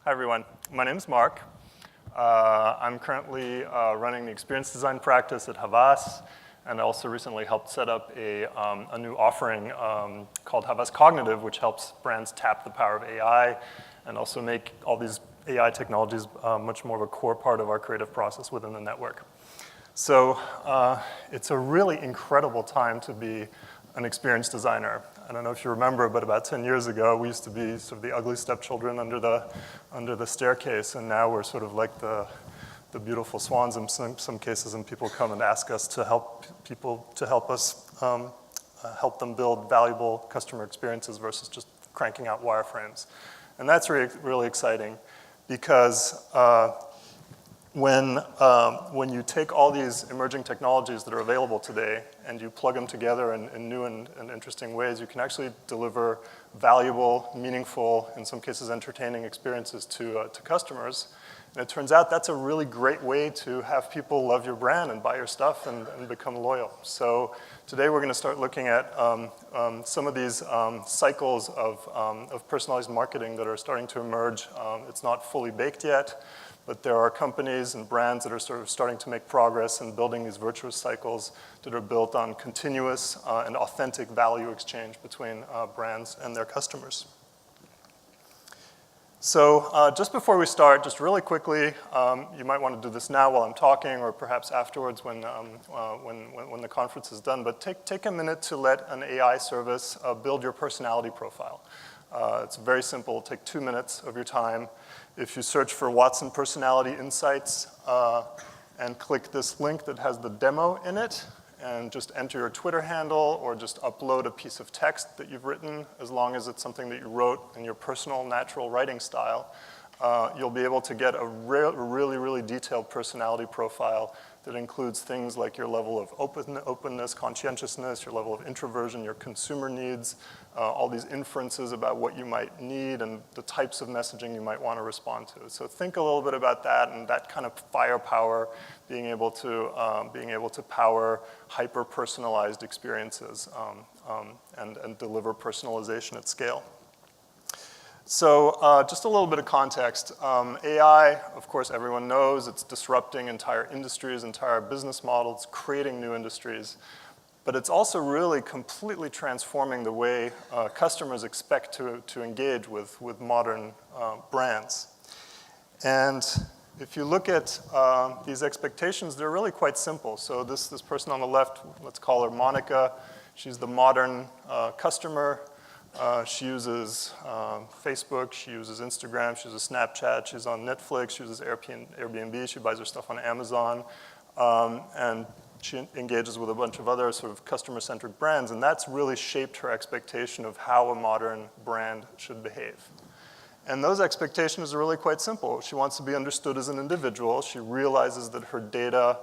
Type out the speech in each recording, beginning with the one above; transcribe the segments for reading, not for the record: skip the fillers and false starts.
Hi, everyone. My name's Mark. I'm currently running the experience design practice at Havas, and I also recently helped set up a new offering called Havas Cognitive, which helps brands tap the power of AI and also make all these AI technologies much more of a core part of our creative process within the network. So it's a really incredible time to be an experience designer. I don't know if you remember, but about 10 years ago, we used to be sort of the ugly stepchildren under the staircase, and now we're sort of like the beautiful swans in some cases, and people come and ask us to help help them build valuable customer experiences versus just cranking out wireframes. And that's really exciting because when you take all these emerging technologies that are available today and you plug them together in new and interesting ways, you can actually deliver valuable, meaningful, in some cases entertaining experiences to customers. And it turns out that's a really great way to have people love your brand and buy your stuff and become loyal. So today we're going to start looking at some of these cycles of personalized marketing that are starting to emerge. It's not fully baked yet, but there are companies and brands that are sort of starting to make progress in building these virtuous cycles that are built on continuous and authentic value exchange between brands and their customers. So just before we start, just really quickly, you might want to do this now while I'm talking or perhaps afterwards when the conference is done, but take a minute to let an AI service build your personality profile. It's very simple. It'll take 2 minutes of your time. If you search for Watson Personality Insights and click this link that has the demo in it, and just enter your Twitter handle or just upload a piece of text that you've written, as long as it's something that you wrote in your personal, natural writing style, you'll be able to get a really detailed personality profile that includes things like your level of openness, conscientiousness, your level of introversion, your consumer needs, all these inferences about what you might need and the types of messaging you might want to respond to. So think a little bit about that and that kind of firepower, being able to power hyper-personalized experiences and deliver personalization at scale. So just a little bit of context. AI, of course, everyone knows, it's disrupting entire industries, entire business models, creating new industries. But it's also really completely transforming the way customers expect to engage with modern brands. And if you look at these expectations, they're really quite simple. So this person on the left, let's call her Monica. She's the modern customer. She uses Facebook, she uses Instagram, she uses Snapchat, she's on Netflix, she uses Airbnb, she buys her stuff on Amazon, and she engages with a bunch of other sort of customer-centric brands, and that's really shaped her expectation of how a modern brand should behave. And those expectations are really quite simple. She wants to be understood as an individual. She realizes that her data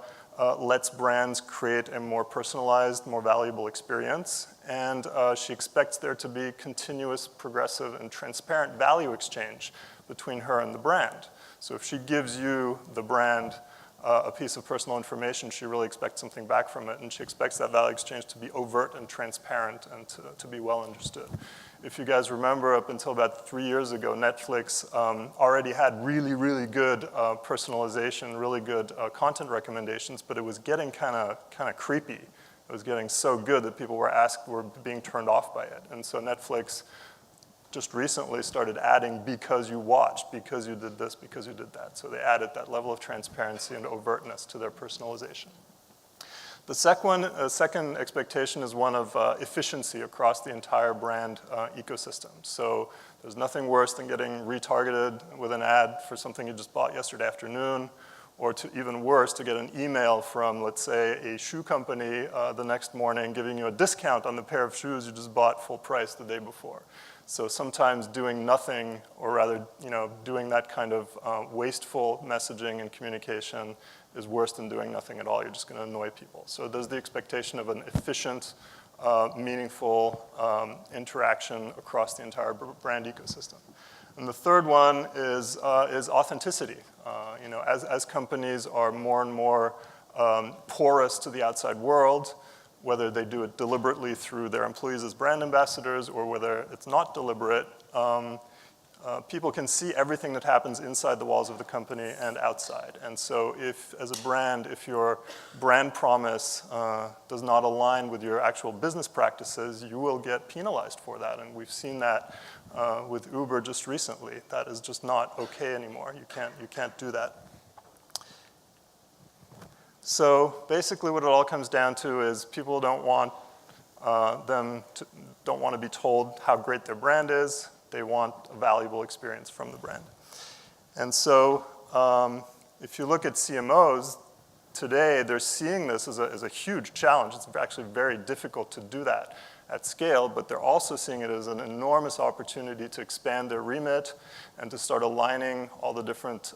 lets brands create a more personalized, more valuable experience. And she expects there to be continuous, progressive, and transparent value exchange between her and the brand. So if she gives you, the brand, a piece of personal information, she really expects something back from it. And she expects that value exchange to be overt and transparent and to be well understood. If you guys remember, up until about 3 years ago, Netflix already had really good personalization, really good content recommendations, but it was getting kind of creepy. It was getting so good that people were being turned off by it. And so Netflix just recently started adding because you watched, because you did this, because you did that. So they added that level of transparency and overtness to their personalization. The second expectation is one of efficiency across the entire brand ecosystem. So there's nothing worse than getting retargeted with an ad for something you just bought yesterday afternoon, or even worse, to get an email from, let's say, a shoe company the next morning giving you a discount on the pair of shoes you just bought full price the day before. So sometimes doing nothing, or rather, doing that kind of wasteful messaging and communication is worse than doing nothing at all. You're just going to annoy people. So there's the expectation of an efficient, meaningful interaction across the entire brand ecosystem. And the third one is authenticity. As companies are more and more porous to the outside world, whether they do it deliberately through their employees as brand ambassadors or whether it's not deliberate, people can see everything that happens inside the walls of the company and outside. And so if, as a brand, if your brand promise does not align with your actual business practices, you will get penalized for that. And we've seen that with Uber just recently. That is just not okay anymore. You can't do that. So basically what it all comes down to is people don't want to be told how great their brand is. They want a valuable experience from the brand. And so if you look at CMOs, today they're seeing this as a huge challenge. It's actually very difficult to do that at scale, but they're also seeing it as an enormous opportunity to expand their remit and to start aligning all the different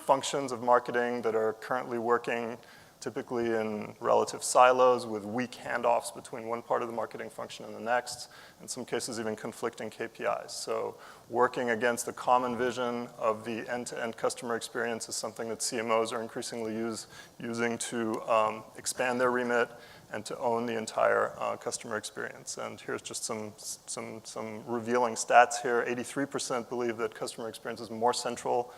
functions of marketing that are currently working typically in relative silos with weak handoffs between one part of the marketing function and the next, in some cases even conflicting KPIs. So working against the common vision of the end-to-end customer experience is something that CMOs are increasingly using to expand their remit and to own the entire customer experience. And here's just some revealing stats here. 83% believe that customer experience is more central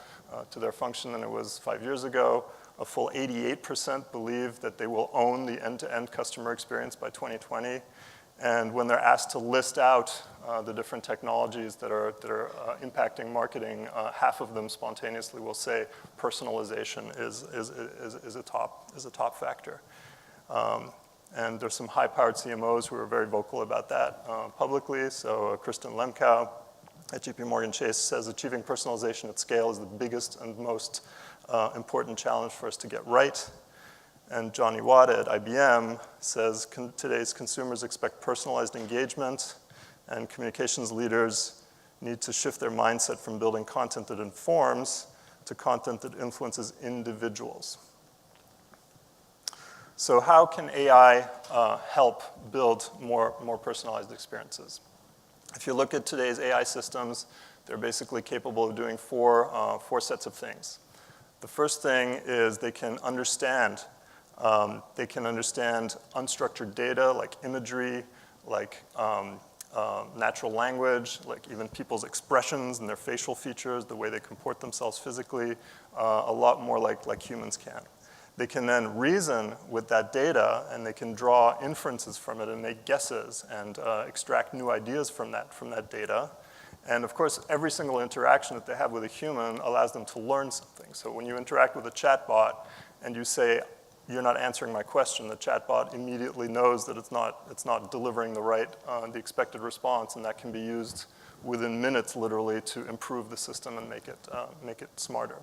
to their function than it was 5 years ago. A full 88% believe that they will own the end-to-end customer experience by 2020. And when they're asked to list out the different technologies that are impacting marketing, half of them spontaneously will say personalization is a top factor. And there's some high-powered CMOs who are very vocal about that publicly. So Kristen Lemkow at JP Morgan Chase says achieving personalization at scale is the biggest and most important challenge for us to get right. And Johnny Wada at IBM says today's consumers expect personalized engagement, and communications leaders need to shift their mindset from building content that informs to content that influences individuals. So how can AI help build more personalized experiences? If you look at today's AI systems, they're basically capable of doing four sets of things. The first thing is they can understand unstructured data like imagery, like natural language, like even people's expressions and their facial features, the way they comport themselves physically, a lot more like humans can. They can then reason with that data, and they can draw inferences from it and make guesses and extract new ideas from that data. And of course, every single interaction that they have with a human allows them to learn something. So when you interact with a chatbot and you say, you're not answering my question, the chatbot immediately knows that it's not delivering the expected response, and that can be used within minutes, literally, to improve the system and make it smarter.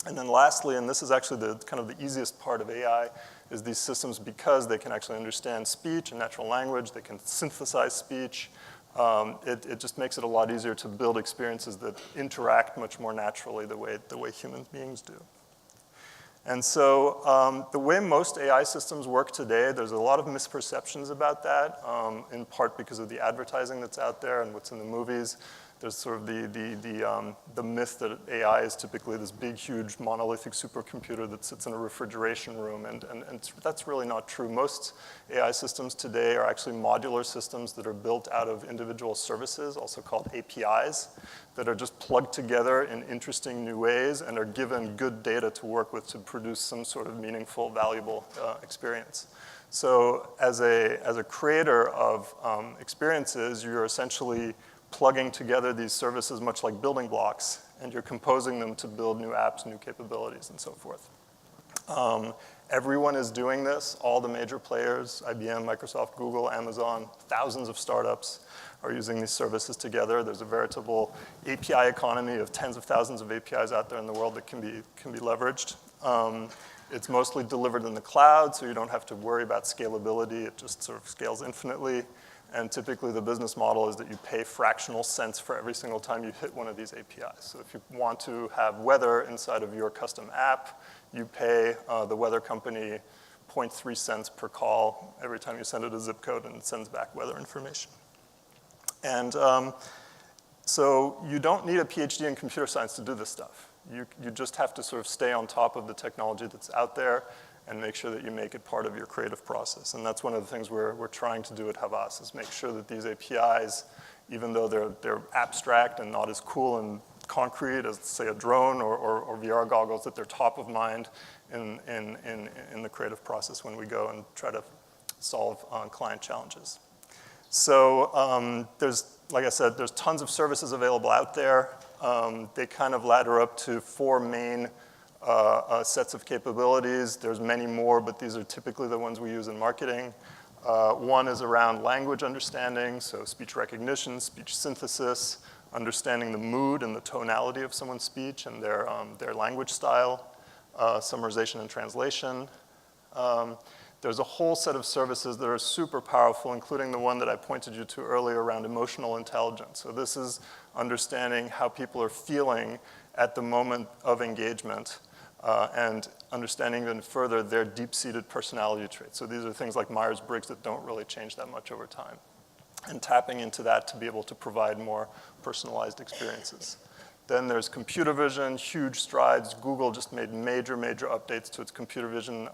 And then lastly, and this is actually the easiest part of AI, is these systems, because they can actually understand speech and natural language, they can synthesize speech. It just makes it a lot easier to build experiences that interact much more naturally the way human beings do. And so the way most AI systems work today, there's a lot of misperceptions about that, in part because of the advertising that's out there and what's in the movies. There's sort of the myth that AI is typically this big, huge, monolithic supercomputer that sits in a refrigeration room, and that's really not true. Most AI systems today are actually modular systems that are built out of individual services, also called APIs, that are just plugged together in interesting new ways and are given good data to work with to produce some sort of meaningful, valuable experience. So as a creator of experiences, you're essentially plugging together these services much like building blocks, and you're composing them to build new apps, new capabilities, and so forth. Everyone is doing this. All the major players, IBM, Microsoft, Google, Amazon, thousands of startups are using these services together. There's a veritable API economy of tens of thousands of APIs out there in the world that can be leveraged. It's mostly delivered in the cloud, so you don't have to worry about scalability. It just sort of scales infinitely. And typically, the business model is that you pay fractional cents for every single time you hit one of these APIs. So if you want to have weather inside of your custom app, you pay the weather company 0.3 cents per call every time you send it a zip code, and it sends back weather information. And so you don't need a PhD in computer science to do this stuff. You just have to sort of stay on top of the technology that's out there and make sure that you make it part of your creative process. And that's one of the things we're trying to do at Havas, is make sure that these APIs even though they're abstract and not as cool and concrete as, say, a drone or VR goggles, that they're top of mind in the creative process when we go and try to solve client challenges. So like I said, there's tons of services available out there. They kind of ladder up to 4 main sets of capabilities. There's many more, but these are typically the ones we use in marketing. One is around language understanding, so speech recognition, speech synthesis, understanding the mood and the tonality of someone's speech and their language style, summarization and translation. There's a whole set of services that are super powerful, including the one that I pointed you to earlier around emotional intelligence. So this is understanding how people are feeling at the moment of engagement and understanding even further their deep-seated personality traits. So these are things like Myers-Briggs that don't really change that much over time. And tapping into that to be able to provide more personalized experiences. Then there's computer vision, huge strides. Google just made major updates to its computer vision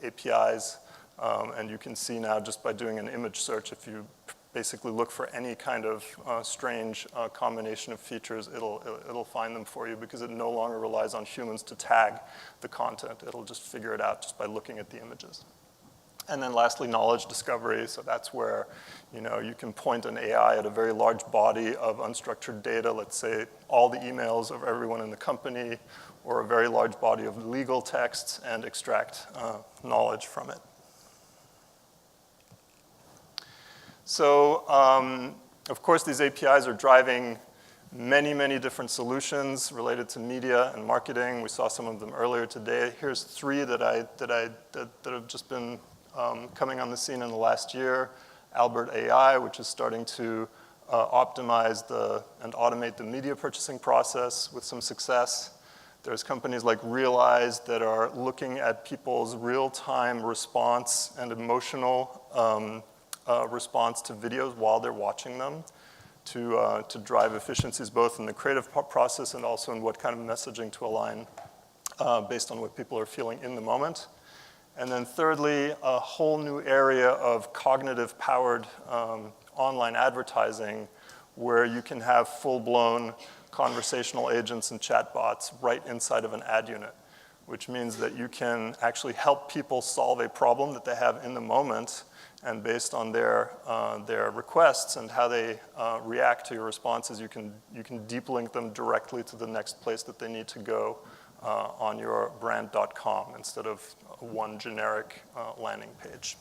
APIs. And you can see now just by doing an image search, if you basically look for any kind of strange combination of features, it'll find them for you because it no longer relies on humans to tag the content. It'll just figure it out just by looking at the images. And then lastly, knowledge discovery. So that's where you can point an AI at a very large body of unstructured data, let's say all the emails of everyone in the company, or a very large body of legal texts, and extract knowledge from it. So of course, these APIs are driving many different solutions related to media and marketing. We saw some of them earlier today. Here's 3 that have just been coming on the scene in the last year. Albert AI, which is starting to optimize and automate the media purchasing process with some success. There's companies like Realize that are looking at people's real-time response and emotional response to videos while they're watching them to drive efficiencies both in the creative process and also in what kind of messaging to align based on what people are feeling in the moment. And then thirdly, a whole new area of cognitive-powered online advertising where you can have full-blown conversational agents and chatbots right inside of an ad unit, which means that you can actually help people solve a problem that they have in the moment, and based on their requests and how they react to your responses, you can deep link them directly to the next place that they need to go on your brand.com instead of one generic landing page.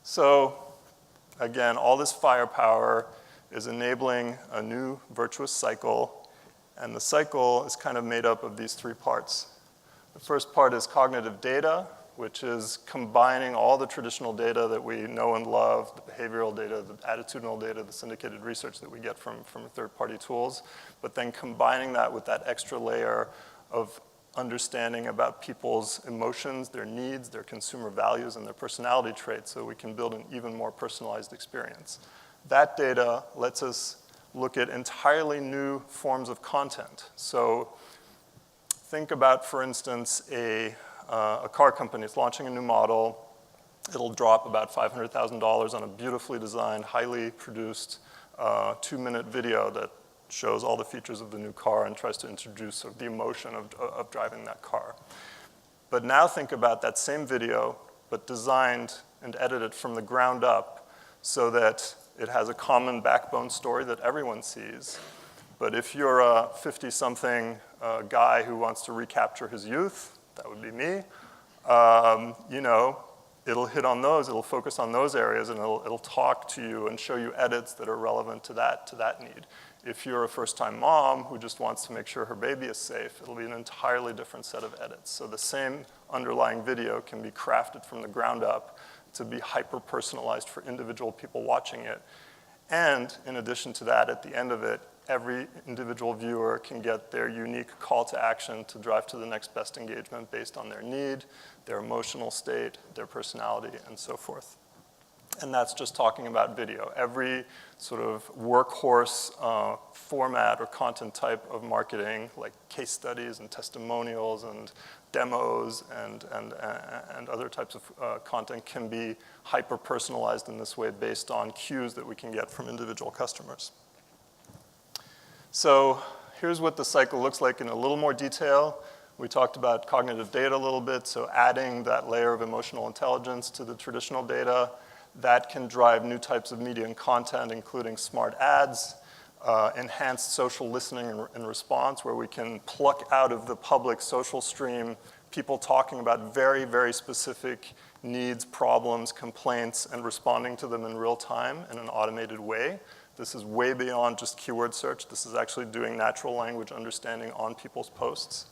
So again, all this firepower is enabling a new virtuous cycle, and the cycle is kind of made up of these 3 parts. The first part is cognitive data, which is combining all the traditional data that we know and love, the behavioral data, the attitudinal data, the syndicated research that we get from third-party tools, but then combining that with that extra layer of understanding about people's emotions, their needs, their consumer values, and their personality traits so we can build an even more personalized experience. That data lets us look at entirely new forms of content. So think about, for instance, a car company is launching a new model. It'll drop about $500,000 on a beautifully designed, highly produced 2-minute video that shows all the features of the new car and tries to introduce sort of the emotion of driving that car. But now think about that same video, but designed and edited from the ground up so that it has a common backbone story that everyone sees. But if you're a 50-something guy who wants to recapture his youth, that would be me, it'll hit on those, it'll focus on those areas, and it'll talk to you and show you edits that are relevant to that need. If you're a first-time mom who just wants to make sure her baby is safe, it'll be an entirely different set of edits. So the same underlying video can be crafted from the ground up to be hyper-personalized for individual people watching it. And in addition to that, at the end of it, every individual viewer can get their unique call to action to drive to the next best engagement based on their need, their emotional state, their personality, and so forth. And that's just talking about video. Every sort of workhorse format or content type of marketing, like case studies and testimonials and demos and other types of content, can be hyper-personalized in this way based on cues that we can get from individual customers. So here's what the cycle looks like in a little more detail. We talked about cognitive data a little bit, so adding that layer of emotional intelligence to the traditional data. That can drive new types of media and content, including smart ads, enhanced social listening and response, where we can pluck out of the public social stream people talking about very, very specific needs, problems, complaints, and responding to them in real time in an automated way. This is way beyond just keyword search. This is actually doing natural language understanding on people's posts.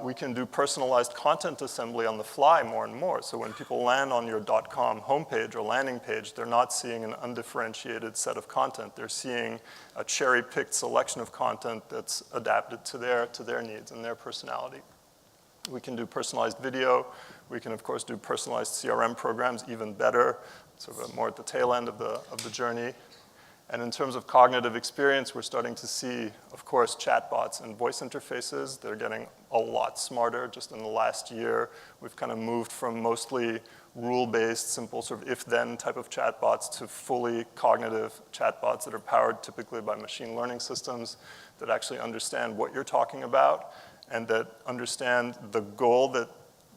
We can do personalized content assembly on the fly more and more. So when people land on your .com homepage or landing page, they're not seeing an undifferentiated set of content. They're seeing a cherry-picked selection of content that's adapted to their needs and their personality. We can do personalized video. We can, of course, do personalized CRM programs even better, sort of more at the tail end of the journey. And in terms of cognitive experience, we're starting to see, of course, chatbots and voice interfaces. They're getting a lot smarter. Just in the last year, we've kind of moved from mostly rule-based, simple sort of if-then type of chatbots to fully cognitive chatbots that are powered typically by machine learning systems that actually understand what you're talking about and that understand the goal that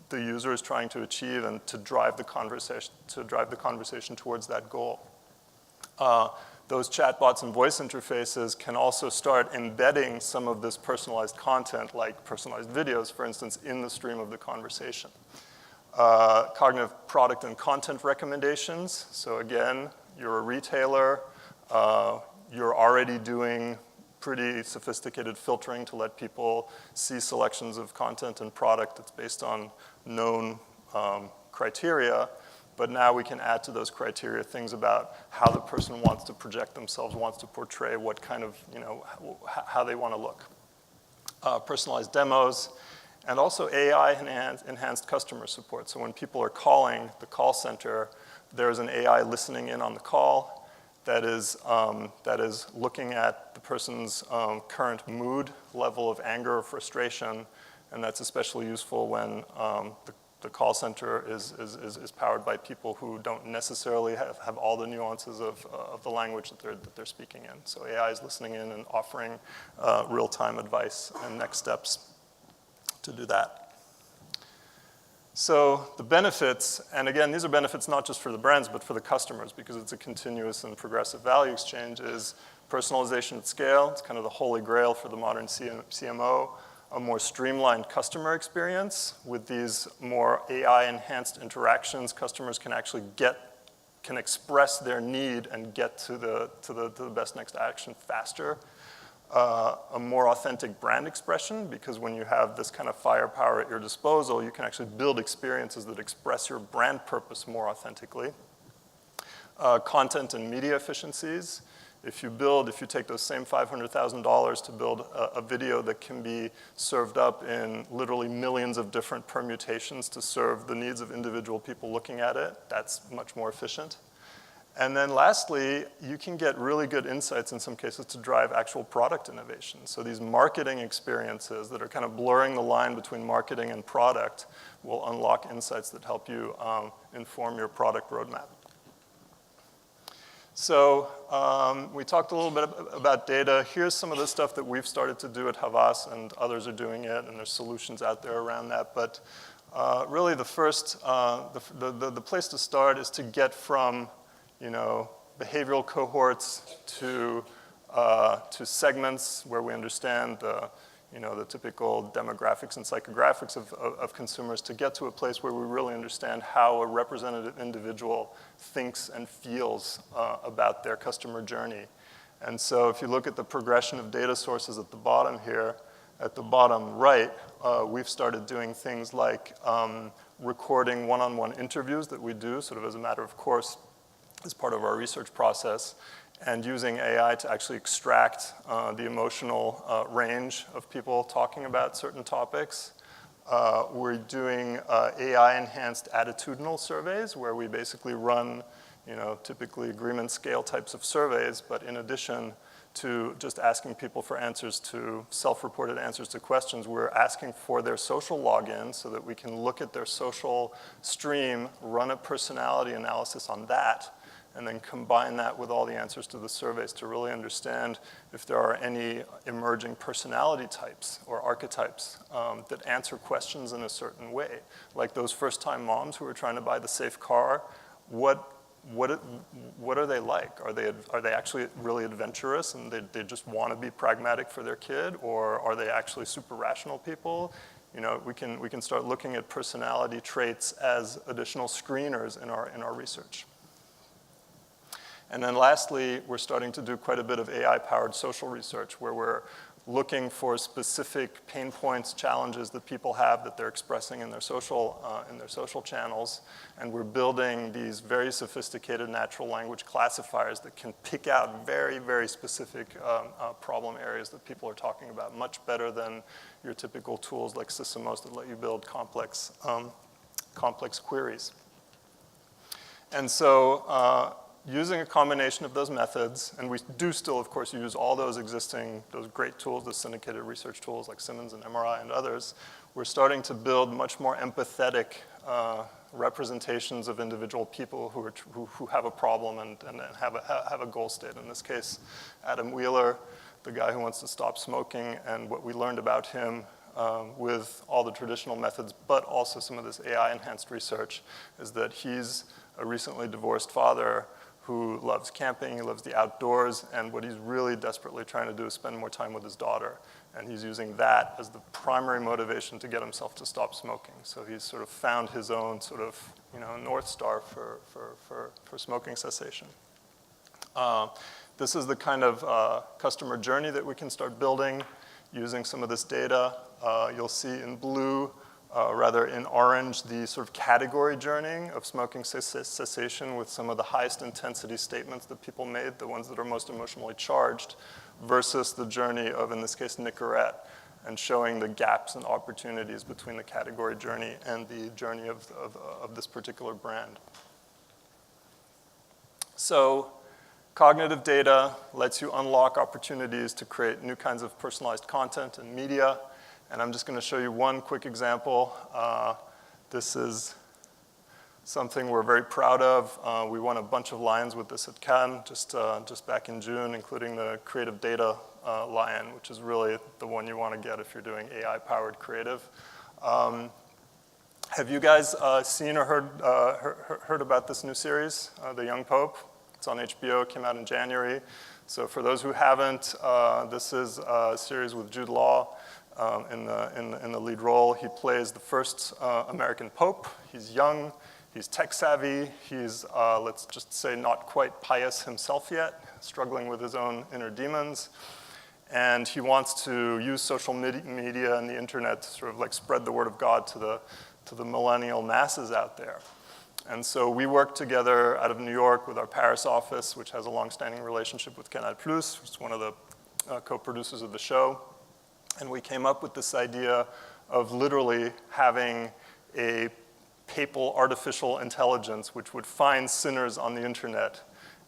the user is trying to achieve and to drive the conversation towards that goal. Those chatbots and voice interfaces can also start embedding some of this personalized content, like personalized videos, for instance, in the stream of the conversation. Cognitive product and content recommendations. So again, you're a retailer. You're already doing pretty sophisticated filtering to let people see selections of content and product that's based on known criteria. But now we can add to those criteria things about how the person wants to project themselves, wants to portray what kind of, how they want to look. Personalized demos, and also AI-enhanced customer support. So when people are calling the call center, there's an AI listening in on the call that is looking at the person's current mood, level of anger or frustration, and that's especially useful when the call center is powered by people who don't necessarily have all the nuances of the language that they're speaking in. So AI is listening in and offering real-time advice and next steps to do that. So the benefits, and again, these are benefits not just for the brands, but for the customers, because it's a continuous and progressive value exchange, is personalization at scale. It's kind of the holy grail for the modern CMO. A more streamlined customer experience with these more AI-enhanced interactions. Customers can actually can express their need and get to the best next action faster. A more authentic brand expression, because when you have this kind of firepower at your disposal, you can actually build experiences that express your brand purpose more authentically. Content and media efficiencies. If you take those same $500,000 to build a video that can be served up in literally millions of different permutations to serve the needs of individual people looking at it, that's much more efficient. And then lastly, you can get really good insights in some cases to drive actual product innovation. So these marketing experiences that are kind of blurring the line between marketing and product will unlock insights that help you inform your product roadmap. So we talked a little bit about data. Here's some of the stuff that we've started to do at Havas, and others are doing it, and there's solutions out there around that. But really the first, the place to start is to get from, behavioral cohorts to segments where we understand the typical demographics and psychographics of consumers, to get to a place where we really understand how a representative individual thinks and feels about their customer journey. And so if you look at the progression of data sources at the bottom here, at the bottom right, we've started doing things like recording one-on-one interviews that we do sort of as a matter of course as part of our research process, and using AI to actually extract the emotional range of people talking about certain topics. We're doing AI-enhanced attitudinal surveys where we basically run typically agreement scale types of surveys, but in addition to just asking people for answers to self-reported answers to questions, we're asking for their social login so that we can look at their social stream, run a personality analysis on that, and then combine that with all the answers to the surveys to really understand if there are any emerging personality types or archetypes that answer questions in a certain way. Like those first-time moms who are trying to buy the safe car, what are they like? Are they actually really adventurous and they just want to be pragmatic for their kid, or are they actually super rational people? We can start looking at personality traits as additional screeners in our research. And then lastly, we're starting to do quite a bit of AI-powered social research where we're looking for specific pain points, challenges that people have that they're expressing in their social channels. And we're building these very sophisticated natural language classifiers that can pick out very, very specific problem areas that people are talking about, much better than your typical tools like Sysomos that let you build complex queries. And so, using a combination of those methods, and we do still, of course, use all those great tools, the syndicated research tools like Simmons and MRI and others, we're starting to build much more empathetic representations of individual people who have a problem and have a goal state. In this case, Adam Wheeler, the guy who wants to stop smoking, and what we learned about him with all the traditional methods, but also some of this AI-enhanced research, is that he's a recently divorced father who loves camping, he loves the outdoors, and what he's really desperately trying to do is spend more time with his daughter. And he's using that as the primary motivation to get himself to stop smoking. So he's sort of found his own sort of, North Star for smoking cessation. This is the kind of customer journey that we can start building using some of this data. You'll see in blue, rather in orange, the sort of category journey of smoking cessation with some of the highest intensity statements that people made, the ones that are most emotionally charged, versus the journey of, in this case, Nicorette, and showing the gaps and opportunities between the category journey and the journey of this particular brand. So cognitive data lets you unlock opportunities to create new kinds of personalized content and media. And I'm just going to show you one quick example. This is something we're very proud of. We won a bunch of lions with this at Cannes just back in June, including the Creative Data Lion, which is really the one you want to get if you're doing AI-powered creative. Have you guys seen or heard about this new series, The Young Pope? It's on HBO, it came out in January. So for those who haven't, this is a series with Jude Law. In the lead role. He plays the first American Pope. He's young, he's tech savvy, he's, let's just say, not quite pious himself yet, struggling with his own inner demons. And he wants to use social media and the internet to sort of like spread the word of God to the millennial masses out there. And so we worked together out of New York with our Paris office, which has a long-standing relationship with Canal+, which is one of the co-producers of the show. And we came up with this idea of literally having a papal artificial intelligence which would find sinners on the internet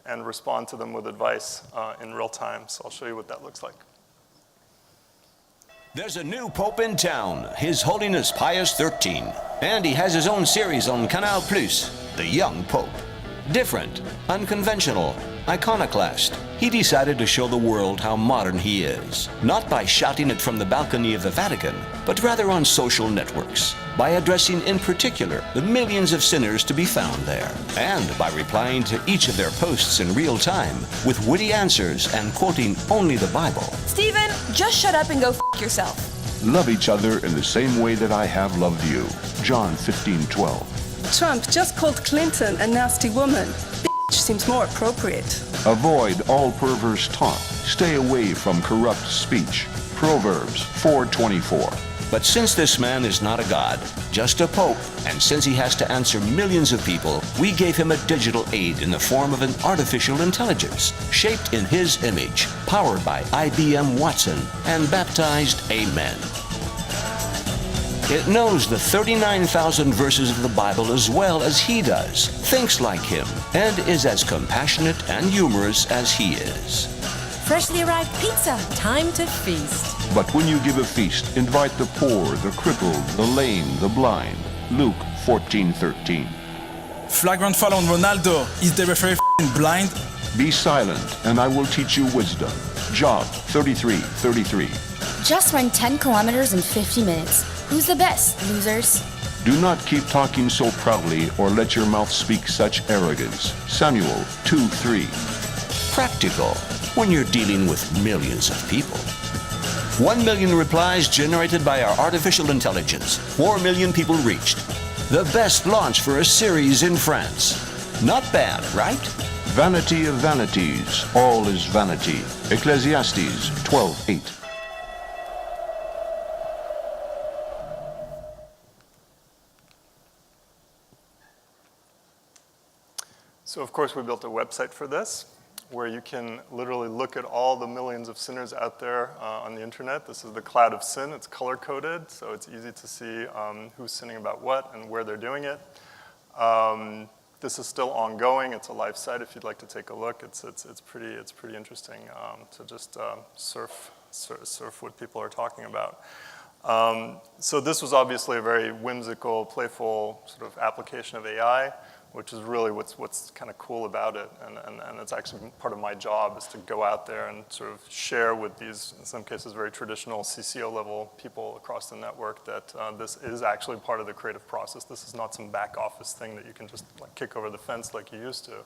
and respond to them with advice in real time. So I'll show you what that looks like. There's a new pope in town, His Holiness Pius XIII, and he has his own series on Canal+, The Young Pope. Different, unconventional, iconoclast. He decided to show the world how modern he is, not by shouting it from the balcony of the Vatican, but rather on social networks, by addressing in particular the millions of sinners to be found there, and by replying to each of their posts in real time with witty answers and quoting only the Bible. Steven, just shut up and go f*** yourself. Love each other in the same way that I have loved you. John 15:12. Trump just called Clinton a nasty woman. Bitch seems more appropriate. Avoid all perverse talk. Stay away from corrupt speech. Proverbs 4:24. But since this man is not a god, just a pope, and since he has to answer millions of people, we gave him a digital aid in the form of an artificial intelligence, shaped in his image, powered by IBM Watson, and baptized Amen. It knows the 39,000 verses of the Bible as well as he does, thinks like him, and is as compassionate and humorous as he is. Freshly arrived pizza, time to feast. But when you give a feast, invite the poor, the crippled, the lame, the blind. Luke 14:13. Flagrant foul on Ronaldo. Is the referee blind? Be silent, and I will teach you wisdom. Job 33:33. Just run 10 kilometers in 50 minutes. Who's the best, losers? Do not keep talking so proudly, or let your mouth speak such arrogance. Samuel 2:3. Practical when you're dealing with millions of people. 1 million replies generated by our artificial intelligence. 4 million people reached. The best launch for a series in France. Not bad, right? Vanity of vanities, all is vanity. Ecclesiastes 12:8. So of course we built a website for this, where you can literally look at all the millions of sinners out there on the internet. This is the cloud of sin. It's color-coded, so it's easy to see who's sinning about what and where they're doing it. This is still ongoing. It's a live site if you'd like to take a look. It's pretty interesting to just surf what people are talking about. So this was obviously a very whimsical, playful sort of application of AI, which is really what's kind of cool about it. And it's actually part of my job is to go out there and sort of share with these, in some cases, very traditional CCO level people across the network that this is actually part of the creative process. This is not some back office thing that you can just like kick over the fence like you used to.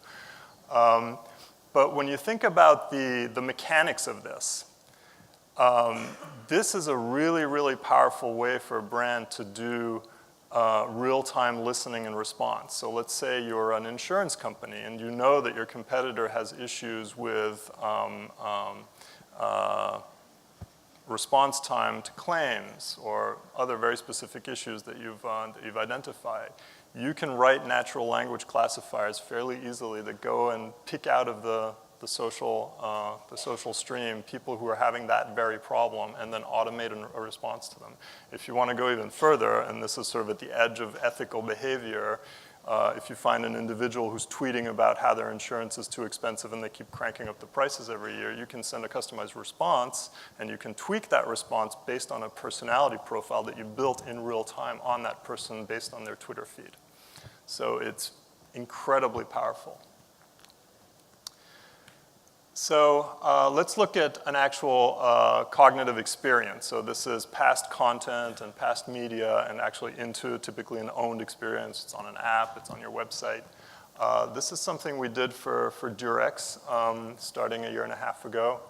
But when you think about the mechanics of this, this is a really, really powerful way for a brand to do real-time listening and response. So let's say you're an insurance company and you know that your competitor has issues with response time to claims or other very specific issues that you've identified. You can write natural language classifiers fairly easily that go and pick out of the social stream people who are having that very problem and then automate a response to them. If you want to go even further, and this is sort of at the edge of ethical behavior, if you find an individual who's tweeting about how their insurance is too expensive and they keep cranking up the prices every year, you can send a customized response and you can tweak that response based on a personality profile that you built in real time on that person based on their Twitter feed. So it's incredibly powerful. So let's look at an actual cognitive experience. So this is past content and past media and actually into typically an owned experience. It's on an app, it's on your website. This is something we did for Durex starting 1.5 years ago.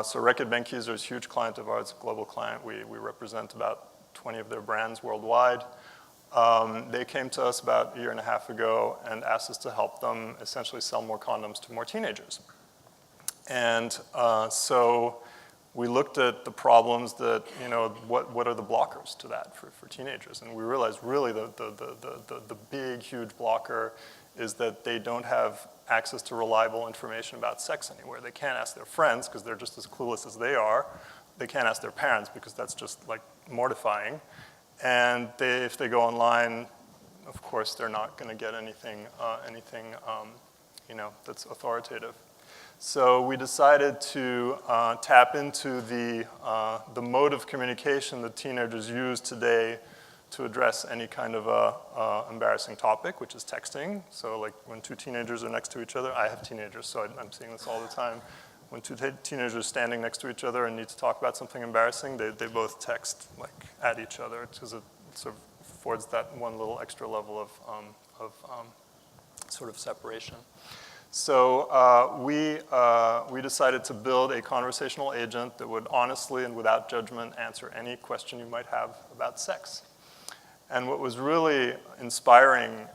So Reckitt Benckiser is a huge client of ours, a global client. We represent about 20 of their brands worldwide. They came to us about 1.5 years ago and asked us to help them essentially sell more condoms to more teenagers. And so we looked at the problems that, what are the blockers to that for teenagers? And we realized really the big, huge blocker is that they don't have access to reliable information about sex anywhere. They can't ask their friends because they're just as clueless as they are. They can't ask their parents because that's just like mortifying. And if they go online, of course, they're not going to get anything that's authoritative. So we decided to tap into the mode of communication that teenagers use today to address any kind of embarrassing topic, which is texting. So like when two teenagers are next to each other, I have teenagers, so I'm seeing this all the time. When two teenagers are standing next to each other and need to talk about something embarrassing, they both text like at each other because it sort of affords that one little extra level of sort of separation. So we decided to build a conversational agent that would honestly and without judgment answer any question you might have about sex. And what was really inspiring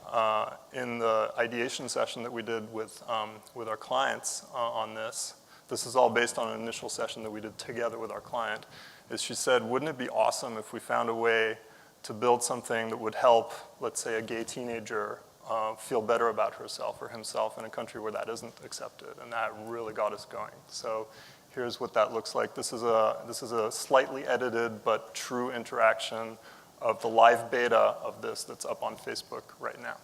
in the ideation session that we did with our clients on this is all based on an initial session that we did together with our client, is she said, wouldn't it be awesome if we found a way to build something that would help, let's say, a gay teenager feel better about herself or himself in a country where that isn't accepted, and that really got us going. So here's what that looks like. This is a slightly edited but true interaction of the live beta of this that's up on Facebook right now.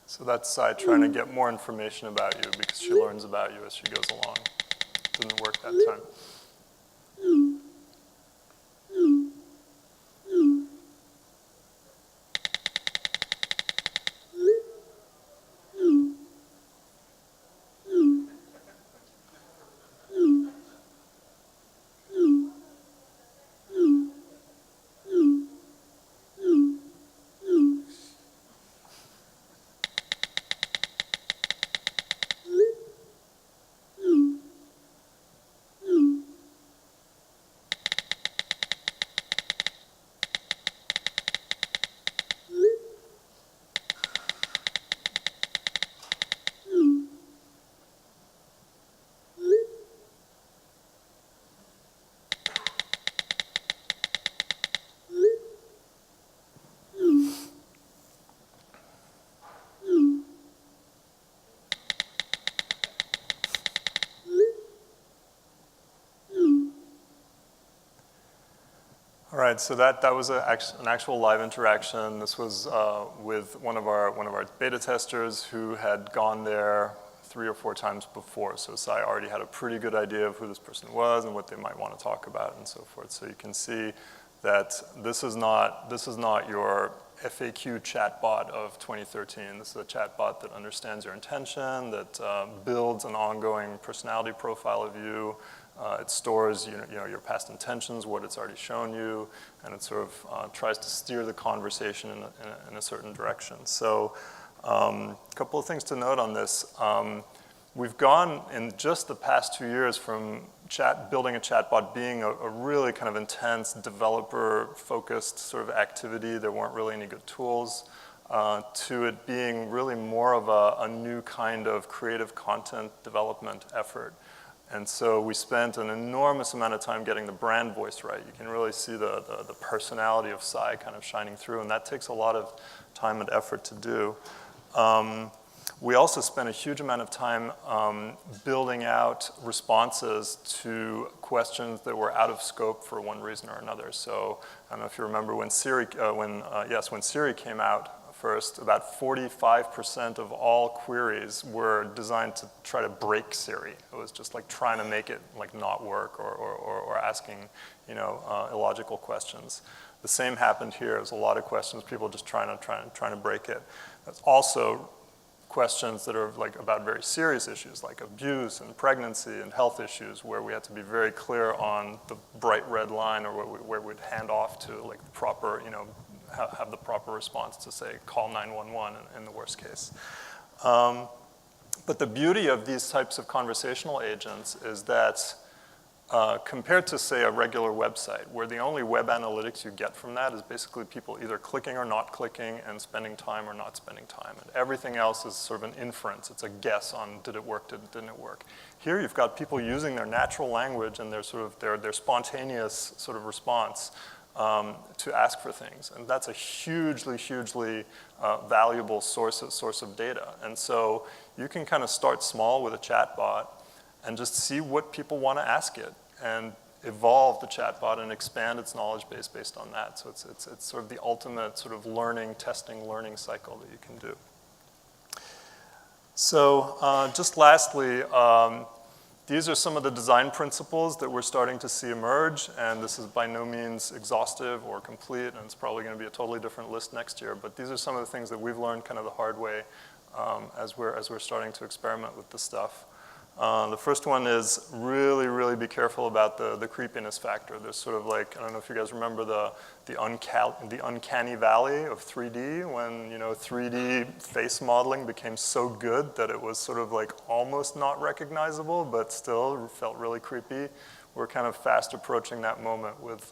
So that's Sai trying to get more information about you because she learns about you as she goes along. Didn't work that time. All right, so that was an actual live interaction. This was with one of our beta testers who had gone there 3 or 4 times before. So Sai already had a pretty good idea of who this person was and what they might want to talk about and so forth. So you can see that this is not your FAQ chatbot of 2013. This is a chatbot that understands your intention, that builds an ongoing personality profile of you. It stores your past intentions, what it's already shown you, and it sort of tries to steer the conversation in a certain direction. So a couple of things to note on this. We've gone in just the past 2 years from building a chatbot being a really kind of intense developer-focused sort of activity. There weren't really any good tools. To it being really more of a new kind of creative content development effort. And so we spent an enormous amount of time getting the brand voice right. You can really see the personality of Sai kind of shining through, and that takes a lot of time and effort to do. We also spent a huge amount of time building out responses to questions that were out of scope for one reason or another. So I don't know if you remember when Siri came out first, about 45% of all queries were designed to try to break Siri. It was just like trying to make it like not work or asking illogical questions. The same happened here. There's a lot of questions, people just trying to break it. That's also questions that are like about very serious issues like abuse and pregnancy and health issues where we had to be very clear on the bright red line or where we'd hand off to like the proper, have the proper response to say call 911 in the worst case. But the beauty of these types of conversational agents is that compared to, say, a regular website, where the only web analytics you get from that is basically people either clicking or not clicking and spending time or not spending time. And everything else is sort of an inference. It's a guess on did it work, didn't it work. Here you've got people using their natural language and their sort of their spontaneous sort of response to ask for things. And that's a hugely, hugely valuable source of data. And so you can kind of start small with a chatbot and just see what people want to ask it and evolve the chatbot and expand its knowledge base based on that. So it's sort of the ultimate sort of learning cycle that you can do. So just lastly, these are some of the design principles that we're starting to see emerge, and this is by no means exhaustive or complete, and it's probably going to be a totally different list next year, but these are some of the things that we've learned kind of the hard way as we're starting to experiment with this stuff. The first one is really, really be careful about the creepiness factor. There's sort of like, I don't know if you guys remember the uncanny valley of 3D when 3D face modeling became so good that it was sort of like almost not recognizable, but still felt really creepy. We're kind of fast approaching that moment with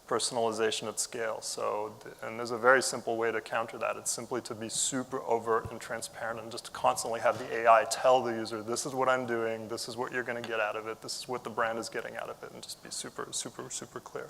personalization at scale. So, and there's a very simple way to counter that. It's simply to be super overt and transparent and just constantly have the AI tell the user, this is what I'm doing, this is what you're going to get out of it, this is what the brand is getting out of it, and just be super, super, super clear.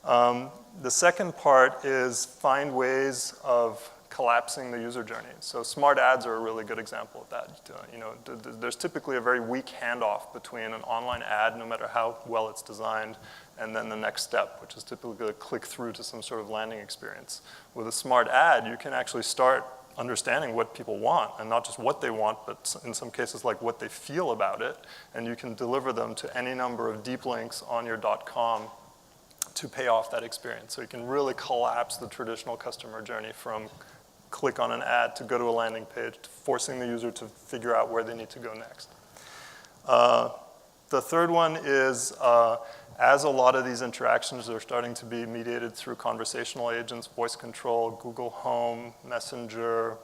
The second part is find ways of collapsing the user journey. So smart ads are a really good example of that. There's typically a very weak handoff between an online ad, no matter how well it's designed, and then the next step, which is typically a click through to some sort of landing experience. With a smart ad, you can actually start understanding what people want, and not just what they want, but in some cases like what they feel about it, and you can deliver them to any number of deep links on your .com to pay off that experience. So you can really collapse the traditional customer journey from click on an ad to go to a landing page, to forcing the user to figure out where they need to go next. The third one is, as a lot of these interactions are starting to be mediated through conversational agents, voice control, Google Home, Messenger,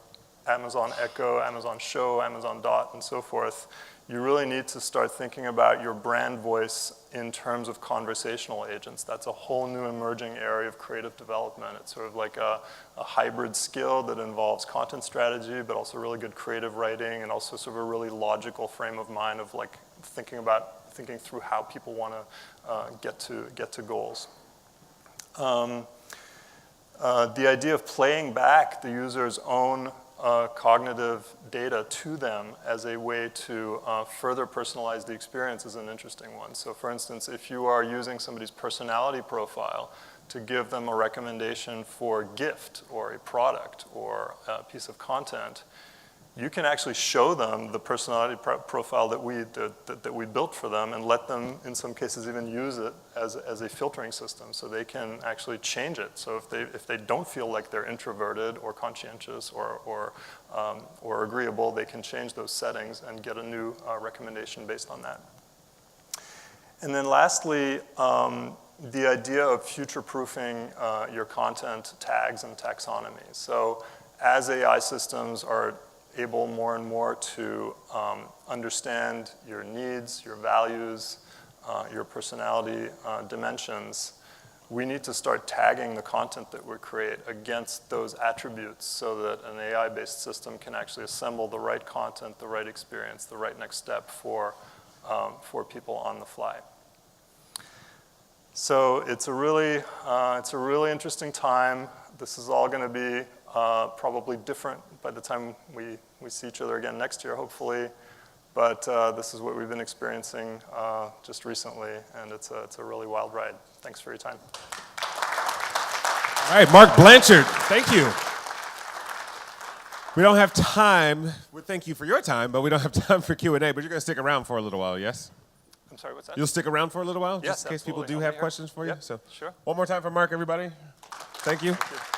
Amazon Echo, Amazon Show, Amazon Dot, and so forth, you really need to start thinking about your brand voice in terms of conversational agents. That's a whole new emerging area of creative development. It's sort of like a hybrid skill that involves content strategy, but also really good creative writing, and also sort of a really logical frame of mind of like thinking through how people want to get to goals. The idea of playing back the user's own cognitive data to them as a way to further personalize the experience is an interesting one. So for instance, if you are using somebody's personality profile to give them a recommendation for a gift or a product or a piece of content, you can actually show them the personality profile that we built for them and let them, in some cases, even use it as a filtering system so they can actually change it. So if they don't feel like they're introverted or conscientious or agreeable, they can change those settings and get a new recommendation based on that. And then lastly, the idea of future-proofing your content tags and taxonomy. So as AI systems are able more and more to understand your needs, your values, your personality dimensions, we need to start tagging the content that we create against those attributes so that an AI-based system can actually assemble the right content, the right experience, the right next step for people on the fly. So it's a really interesting time. This is all going to be probably different by the time we see each other again next year, hopefully. But this is what we've been experiencing just recently, and it's a really wild ride. Thanks for your time. All right, Mark Blanchard, thank you. We don't have time. Well, thank you for your time, but we don't have time for Q&A. But you're going to stick around for a little while, yes? I'm sorry, what's that? You'll stick around for a little while, Yes, just in case people absolutely. do have questions for you. Yep, So, sure. one more time for Mark, everybody. Thank you. Thank you.